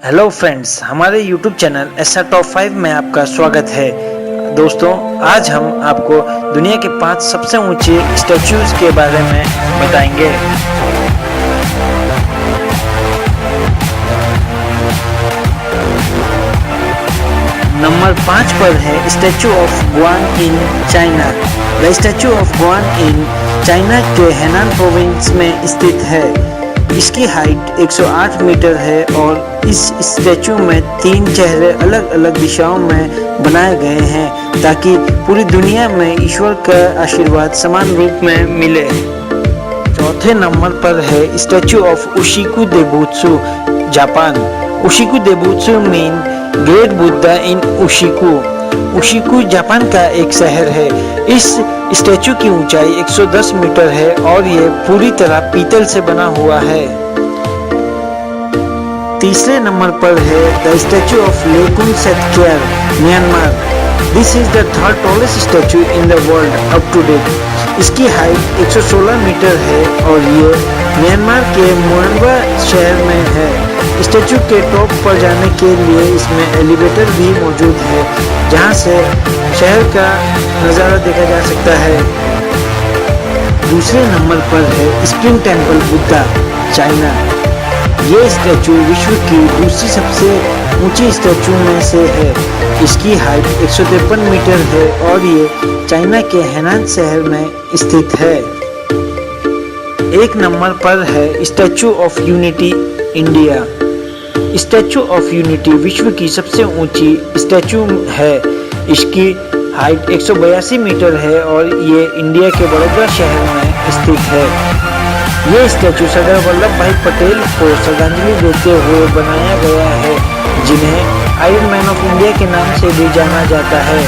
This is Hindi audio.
हेलो फ्रेंड्स, हमारे यूट्यूब चैनल ऐसा टॉप 5 में आपका स्वागत है। दोस्तों, आज हम आपको दुनिया के 5 सबसे ऊंचे स्टैच्यूज के बारे में बताएंगे। नंबर 5 पर है statue of Guan Yin China. The statue of Guan Yin China के हेनान प्रोविंस में स्थित है। इसकी हाइट 108 मीटर है और इस स्टैचू में 3 चेहरे अलग अलग दिशाओं में बनाए गए हैं ताकि पूरी दुनिया में ईश्वर का आशीर्वाद समान रूप में मिले। चौथे नंबर पर है statue of Ushiku Daibutsu, Japan. Ushiku Daibutsu mean great Buddha in Ushiku. Ushiku Japan का एक शहर है। इस स्टैचू की ऊंचाई 110 मीटर है और ये पूरी तरह पीतल से बना हुआ है। तीसरे नंबर पर है the statue of Laykyun Sekkya, Myanmar. This is the third tallest statue in the world up to date. इसकी हाइट 116 मीटर है और ये म्यांमार के मोरंबा शहर में है। स्टैचू के टॉप पर जाने के लिए इसमें एलिवेटर भी मौजूद है जहां से शहर का नज़ारा देखा जा सकता है। दूसरे नंबर पर है स्प्रिंग टेम्पल बुद्धा, चाइना। ये स्टैचू विश्व की दूसरी सबसे ऊंची स्टैचू में से है। इसकी हाइट 153 मीटर है और ये चाइना के हेनान शहर में स्थित है। एक नंबर पर है statue of unity, India. Statue of unity विश्व की सबसे ऊंची स्टैचू है। इसकी हाइट 182 मीटर है और ये इंडिया के बड़ौदा शहर में स्थित है। ये स्टैचू सरदार वल्लभ भाई पटेल को श्रद्धांजलि देते हुए बनाया गया है, जिन्हें आयरन मैन ऑफ इंडिया के नाम से भी जाना जाता है।